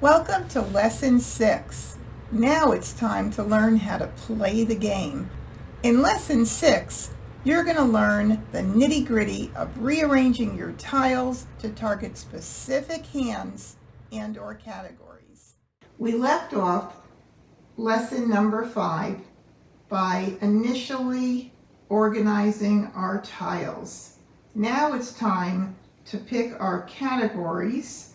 Welcome to Lesson 6. Now it's time to learn how to play the game. In Lesson 6, you're going to learn the nitty-gritty of rearranging your tiles to target specific hands and/or categories. We left off lesson number 5 by initially organizing our tiles. Now it's time to pick our categories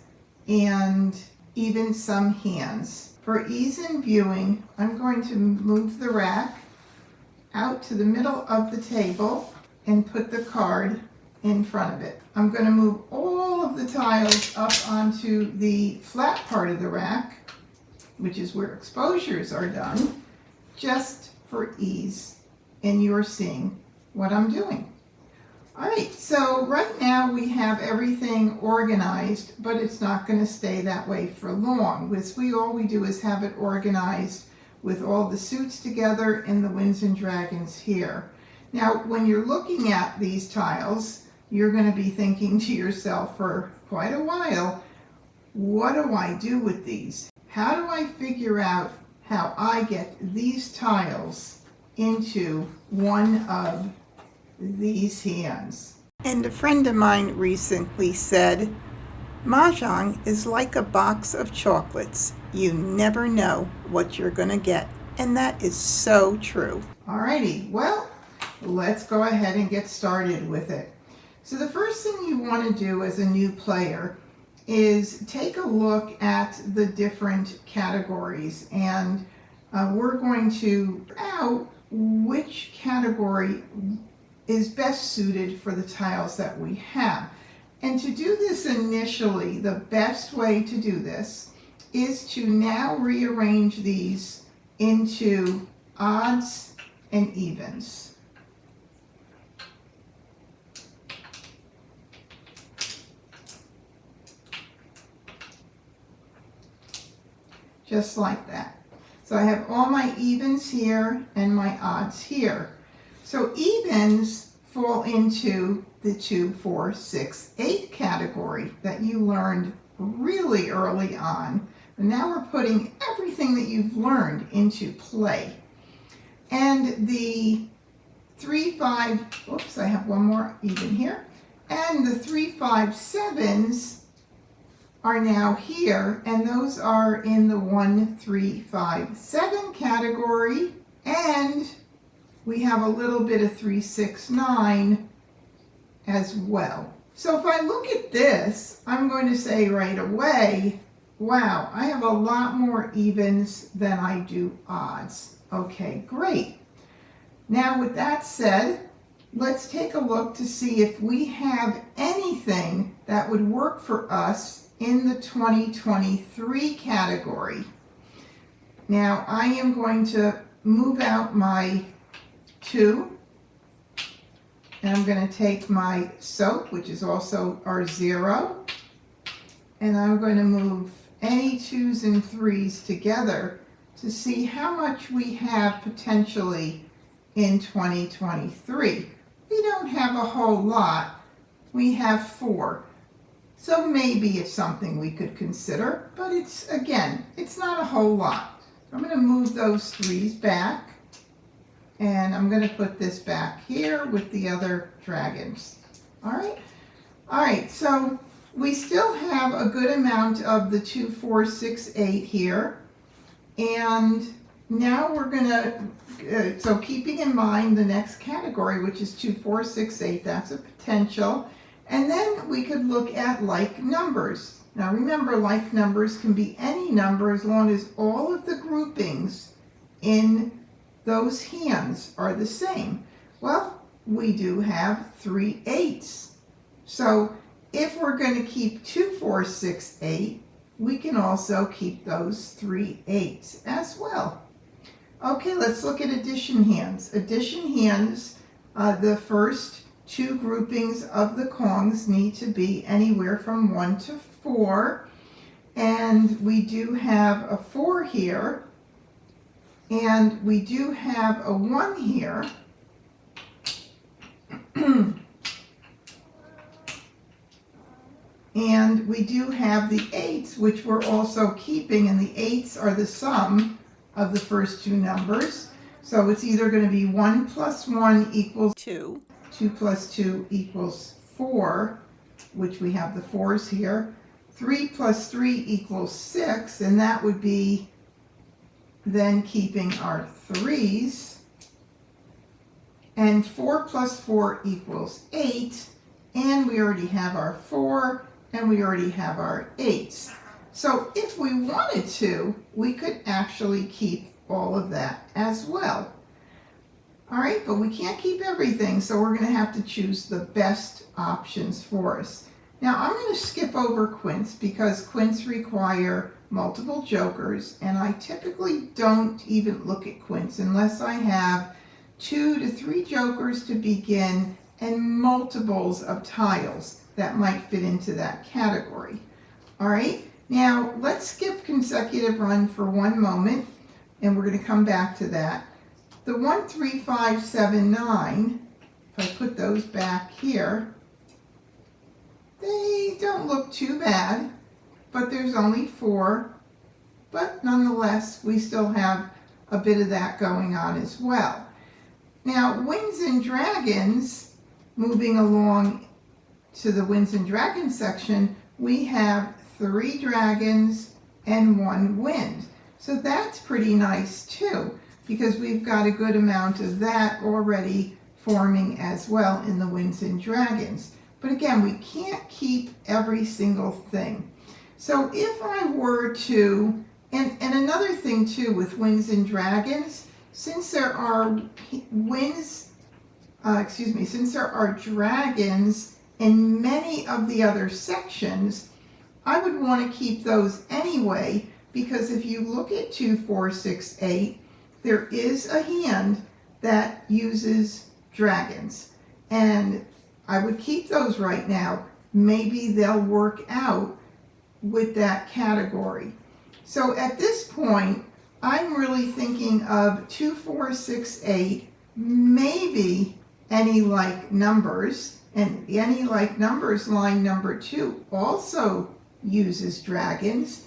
and even some hands. For ease in viewing, I'm going to move the rack out to the middle of the table and put the card in front of it. I'm going to move all of the tiles up onto the flat part of the rack, which is where exposures are done, just for ease, and you're seeing what I'm doing. All right, so right now we have everything organized, but it's not going to stay that way for long. All we do is have it organized with all the suits together and the winds and dragons here. Now, when you're looking at these tiles, you're going to be thinking to yourself for quite a while, what do I do with these? How do I figure out how I get these tiles into one of these hands? And a friend of mine recently said, Mah Jongg is like a box of chocolates. You never know what you're going to get. And that is so true. Alrighty, well, let's go ahead and get started with it. So the first thing you want to do as a new player is take a look at the different categories, and we're going to figure out which category is best suited for the tiles that we have. And to do this initially, the best way to do this is to now rearrange these into odds and evens. Just like that. So I have all my evens here and my odds here. So evens fall into the 2, 4, 6, 8 category that you learned really early on. And now we're putting everything that you've learned into play. And the 3, 5, oops, I have one more even here. And the 3, 5, 7s are now here, and those are in the 1, 3, 5, 7 category. And we have a little bit of 3, 6, 9 as well. So if I look at this, I'm going to say right away, wow, I have a lot more evens than I do odds. Okay, great. Now with that said, let's take a look to see if we have anything that would work for us in the 2023 category. Now I am going to move out my 2, and I'm going to take my soap, which is also our 0, and I'm going to move any 2s and 3s together to see how much we have potentially in 2023. We don't have a whole lot. We have 4. So maybe it's something we could consider, but it's not a whole lot. I'm going to move those 3s back. And I'm going to put this back here with the other dragons. All right, so we still have a good amount of the 2, 4, 6, 8 here. And now we're going to, so keeping in mind the next category, which is 2, 4, 6, 8, that's a potential. And then we could look at like numbers. Now remember, like numbers can be any number as long as all of the groupings in those hands are the same. Well, we do have 3 8s. So if we're going to keep 2, 4, 6, 8, we can also keep those 3 8s as well. Okay, let's look at addition hands. Addition hands, the first 2 groupings of the Kongs need to be anywhere from 1 to 4. And we do have a 4 here. And we do have a 1 here. And we do have the 8s, which we're also keeping, and the 8s are the sum of the first two numbers. So it's either going to be 1 plus 1 equals 2, 2 plus 2 equals 4, which we have the 4s here, 3 plus 3 equals 6, and that would be then keeping our 3s, and 4 plus 4 equals 8, and we already have our 4, and we already have our 8s. So if we wanted to, we could actually keep all of that as well. All right, but we can't keep everything, so we're going to have to choose the best options for us. Now I'm going to skip over quints because quints require multiple jokers, and I typically don't even look at quints unless I have 2 to 3 jokers to begin and multiples of tiles that might fit into that category. All right, now let's skip consecutive run for one moment, and we're going to come back to that. The 1, 3, 5, 7, 9, if I put those back here, they don't look too bad, but there's only 4. But nonetheless, we still have a bit of that going on as well. Now, Winds and Dragons, moving along to the Winds and Dragons section, we have 3 dragons and 1 wind. So that's pretty nice too, because we've got a good amount of that already forming as well in the Winds and Dragons. But again, we can't keep every single thing. So if I were to, and another thing too with Winds and Dragons, since there are since there are dragons in many of the other sections, I would want to keep those anyway, because if you look at 2, 4, 6, 8, there is a hand that uses dragons. And I would keep those right now. Maybe they'll work out with that category. So at this point, I'm really thinking of 2, 4, 6, 8, maybe any like numbers, and any like numbers line number 2 also uses dragons.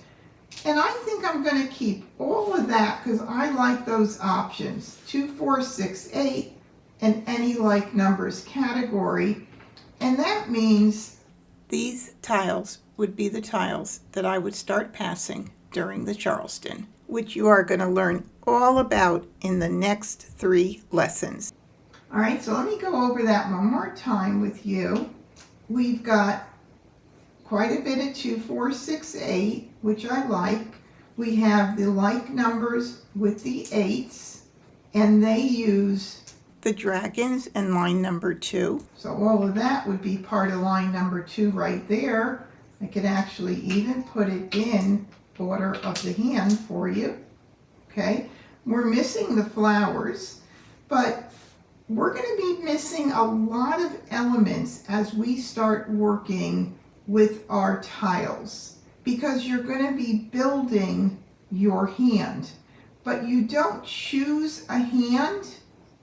And I think I'm going to keep all of that because I like those options, 2, 4, 6, 8, and any like numbers category. And that means these tiles would be the tiles that I would start passing during the Charleston, which you are going to learn all about in the next 3 lessons. All right, so let me go over that one more time with you. We've got quite a bit of 2, 4, 6, 8, which I like. We have the like numbers with the 8s, and they use the dragons in line number 2. So all of that would be part of line number 2 right there. I could actually even put it in order of the hand for you. Okay, we're missing the flowers, but we're going to be missing a lot of elements as we start working with our tiles, because you're going to be building your hand, but you don't choose a hand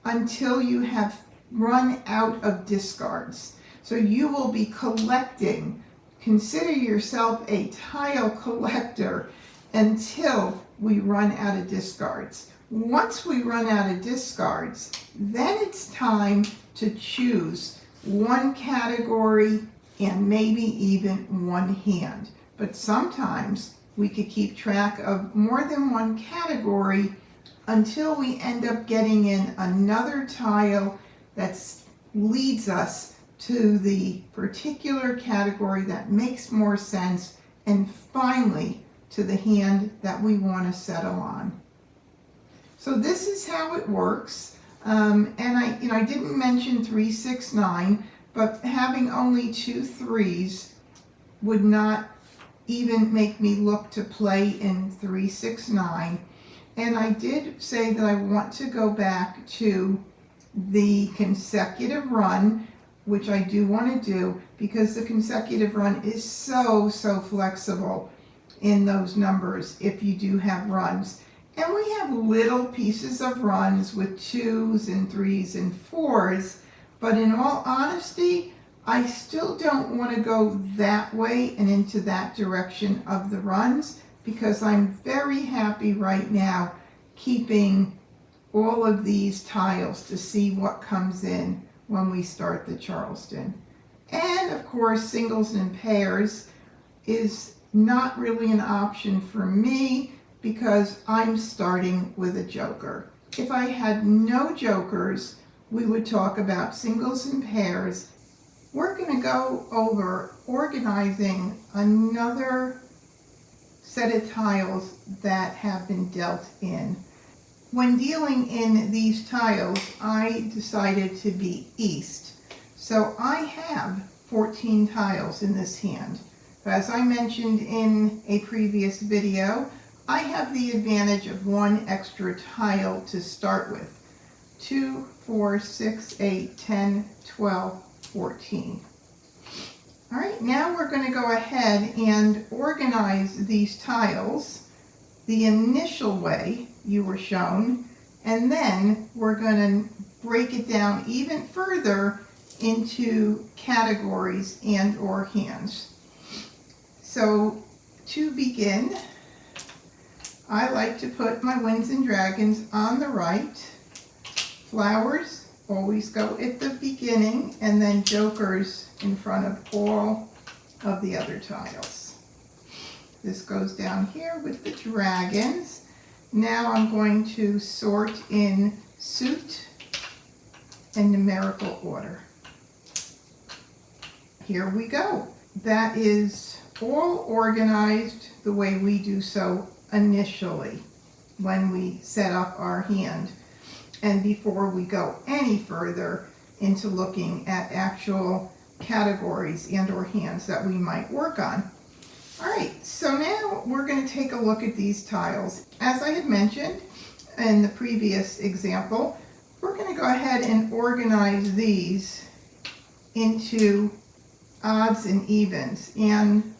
until you have run out of discards. So you will be collecting. Consider yourself a tile collector until we run out of discards. Once we run out of discards, then it's time to choose one category and maybe even one hand. But sometimes we could keep track of more than one category until we end up getting in another tile that leads us to the particular category that makes more sense, and finally to the hand that we want to settle on. So this is how it works. And I didn't mention 3, 6, 9, but having only 2 3s would not even make me look to play in 3, 6, 9. And I did say that I want to go back to the consecutive run, which I do want to do, because the consecutive run is so flexible in those numbers if you do have runs. And we have little pieces of runs with 2s and 3s and 4s, but in all honesty, I still don't want to go that way and into that direction of the runs because I'm very happy right now keeping all of these tiles to see what comes in when we start the Charleston. And of course, singles and pairs is not really an option for me because I'm starting with a joker. If I had no jokers, we would talk about singles and pairs. We're going to go over organizing another set of tiles that have been dealt in. When dealing in these tiles, I decided to be east. So I have 14 tiles in this hand. As I mentioned in a previous video, I have the advantage of one extra tile to start with. 2, 4, 6, 8, 10, 12, 14. All right, now we're going to go ahead and organize these tiles the initial way you were shown, and then we're going to break it down even further into categories and or hands. So to begin, I like to put my winds and dragons on the right. Flowers always go at the beginning, and then jokers in front of all of the other tiles. This goes down here with the dragons. Now I'm going to sort in suit and numerical order. Here we go. That is all organized the way we do so initially when we set up our hand and before we go any further into looking at actual categories and or hands that we might work on. All right, so now we're going to take a look at these tiles. As I had mentioned in the previous example, we're going to go ahead and organize these into odds and evens. And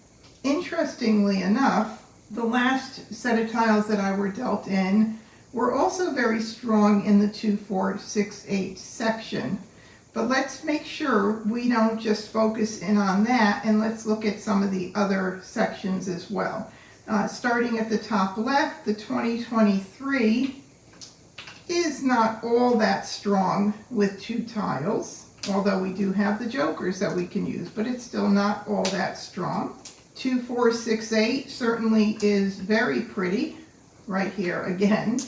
interestingly enough, the last set of tiles that I were dealt in were also very strong in the 2, 4, 6, 8 section. But let's make sure we don't just focus in on that, and let's look at some of the other sections as well. Starting at the top left, the 2023 is not all that strong with 2 tiles, although we do have the jokers that we can use, but it's still not all that strong. 2, 4, 6, 8 certainly is very pretty right here again.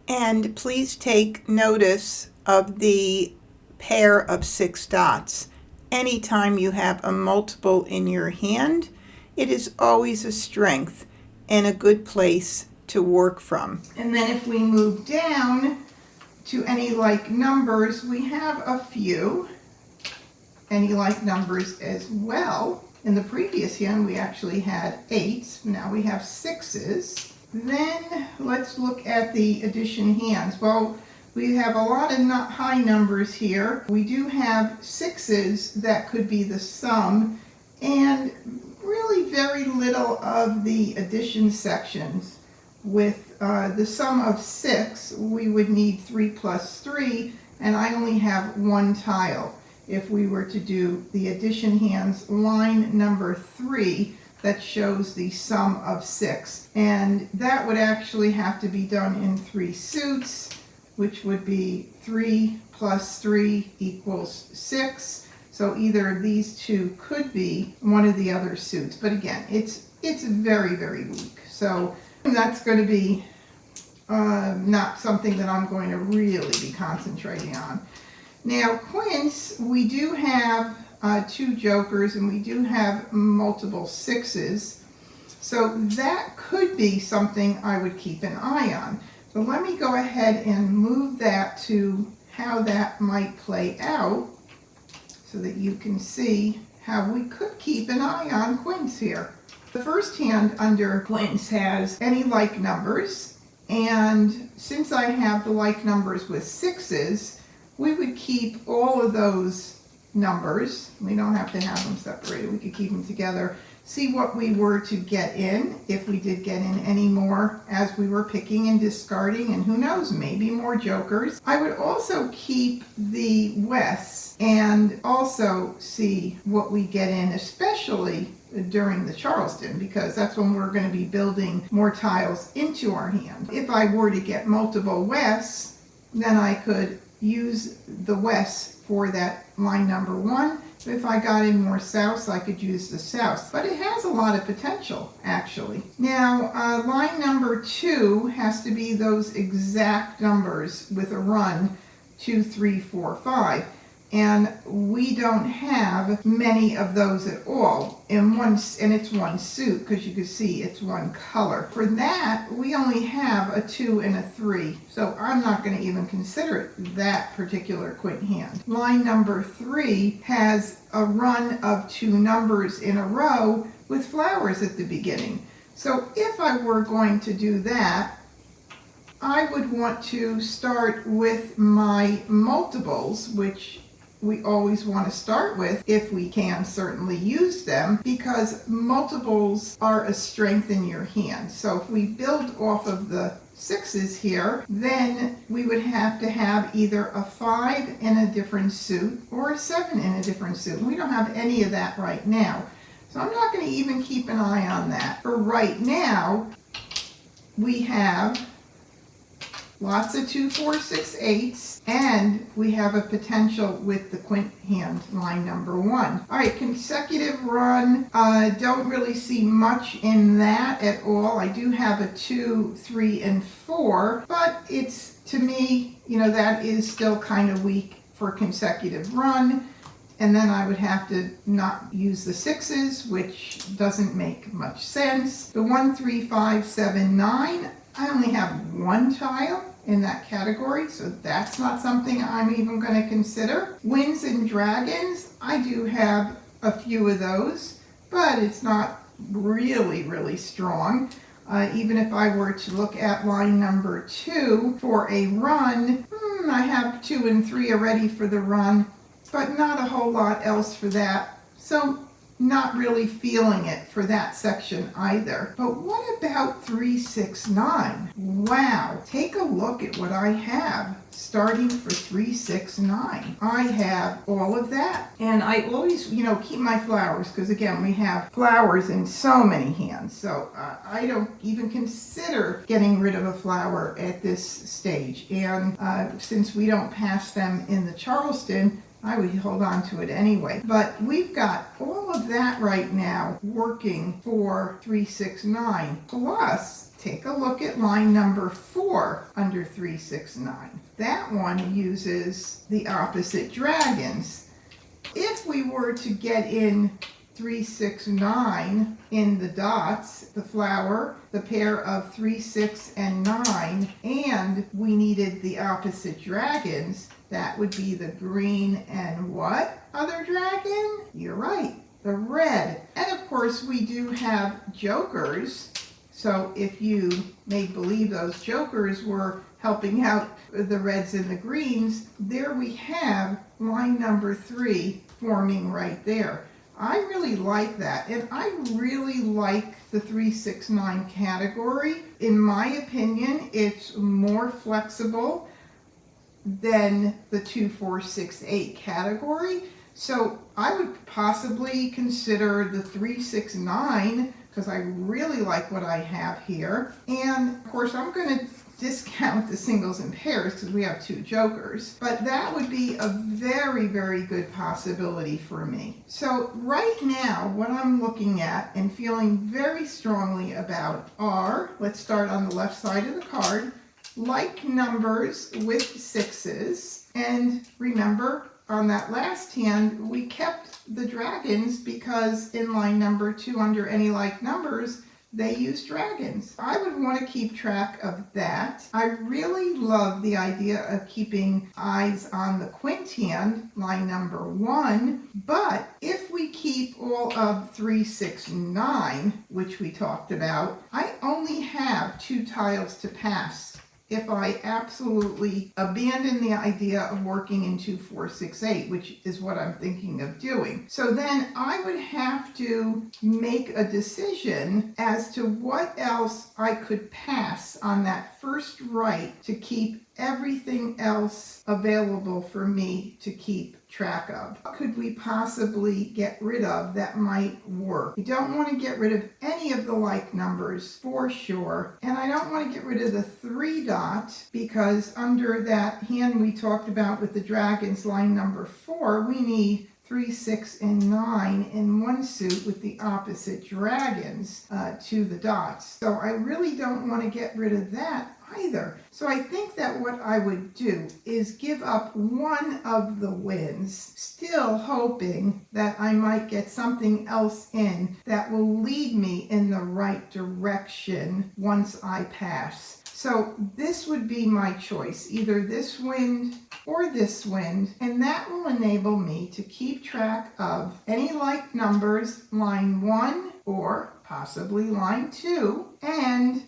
And please take notice of the pair of 6 dots. Anytime you have a multiple in your hand, it is always a strength and a good place to work from. And then if we move down to any like numbers, we have a few any like numbers as well. In the previous hand we actually had 8s, now we have 6s. Then let's look at the addition hands. Well, we have a lot of not high numbers here. We do have 6s that could be the sum, and really very little of the addition sections. With the sum of 6, we would need 3 plus 3, and I only have 1 tile. If we were to do the addition hands, line number 3, that shows the sum of 6. And that would actually have to be done in 3 suits, which would be 3 plus 3 equals 6. So either of these two could be one of the other suits. But again, it's very, very weak. So that's going to be not something that I'm going to really be concentrating on. Now, quints, we do have 2 jokers and we do have multiple 6s. So that could be something I would keep an eye on. So let me go ahead and move that to how that might play out so that you can see how we could keep an eye on quints here. The first hand under quints has any like numbers, and since I have the like numbers with 6s, we would keep all of those numbers. We don't have to have them separated, we could keep them together. see what we were to get in, if we did get in any more as we were picking and discarding, and who knows, maybe more jokers. I would also keep the Wests and also see what we get in, especially during the Charleston, because that's when we're going to be building more tiles into our hand. If I were to get multiple Wests, then I could use the Wests for that line number 1. If I got in more Souths, I could use the Souths. But it has a lot of potential, actually. Now, line number 2 has to be those exact numbers with a run 2, 3, 4, 5. And we don't have many of those at all in one, and it's one suit, because you can see it's one color. For that, we only have a 2 and a 3, so I'm not going to even consider it that particular quint hand. Line number 3 has a run of 2 numbers in a row with flowers at the beginning. So if I were going to do that, I would want to start with my multiples, which we always want to start with if we can certainly use them, because multiples are a strength in your hand. So if we build off of the 6s here, then we would have to have either a 5 in a different suit or a 7 in a different suit. We don't have any of that right now. So I'm not going to even keep an eye on that. For right now, we have lots of 2, 4, 6, 8s, and we have a potential with the quint hand, line number 1. All right, consecutive run, don't really see much in that at all. I do have a 2, 3, and 4, but it's, to me, you know, that is still kind of weak for consecutive run. And then I would have to not use the 6s, which doesn't make much sense. The 1, 3, 5, 7, 9, I only have 1 tile in that category, so that's not something I'm even going to consider. Winds and dragons, I do have a few of those, but it's not really strong. Even if I were to look at line number 2 for a run, I have 2 and 3 already for the run, but not a whole lot else for that. So not really feeling it for that section either. But what about 3, 6, 9? Wow, take a look at what I have starting for 3, 6, 9. I have all of that. And I always, you know, keep my flowers, because again, we have flowers in so many hands. So I don't even consider getting rid of a flower at this stage. And since we don't pass them in the Charleston, I would hold on to it anyway. But we've got all of that right now working for 3, 6, 9. Plus, take a look at line number 4 under 3, 6, 9. That one uses the opposite dragons. If we were to get in 3, 6, 9 in the dots, the flower, the pair of 3, 6, and 9, and we needed the opposite dragons, that would be the green and what other dragon? You're right, the red. And of course we do have jokers. So if you make believe those jokers were helping out the reds and the greens, there we have line number 3 forming right there. I really like that, and I really like the 3, 6, 9 category. In my opinion, it's more flexible than the 2, 4, 6, 8 category. So I would possibly consider the 3, 6, 9, because I really like what I have here. And of course I'm going to discount the singles and pairs because we have 2 jokers, but that would be a very good possibility for me. So right now what I'm looking at and feeling very strongly about are, let's start on the left side of the card, like numbers with 6s. And remember, on that last hand we kept the dragons because in line number 2 under any like numbers they use dragons. I would want to keep track of that. I really love the idea of keeping eyes on the quint hand, line number 1, but if we keep all of 3, 6, 9, which we talked about, I only have 2 tiles to pass if I absolutely abandon the idea of working in 2, 4, 6, 8, which is what I'm thinking of doing. So then I would have to make a decision as to what else I could pass on that first right to keep everything else available for me to keep track of. What could we possibly get rid of that might work? We don't want to get rid of any of the like numbers for sure, and I don't want to get rid of the 3 dot because under that hand we talked about with the dragons, line number 4, we need 3, 6, and 9 in one suit with the opposite dragons to the dots. So I really don't want to get rid of that either. So I think that what I would do is give up one of the wins, still hoping that I might get something else in that will lead me in the right direction once I pass. So this would be my choice, either this wind or this wind, and that will enable me to keep track of any like numbers, line 1 or possibly line 2, and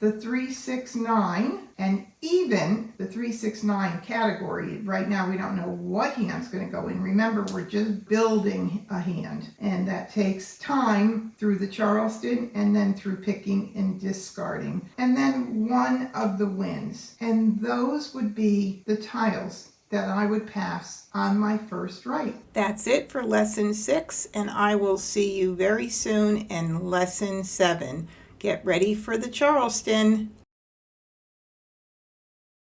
the 3, 6, 9, and even the 3, 6, 9 category. Right now we don't know what hand's going to go in. Remember, we're just building a hand, and that takes time through the Charleston and then through picking and discarding. And then one of the wins, and those would be the tiles that I would pass on my first right. That's it for lesson 6, and I will see you very soon in lesson 7. Get ready for the Charleston.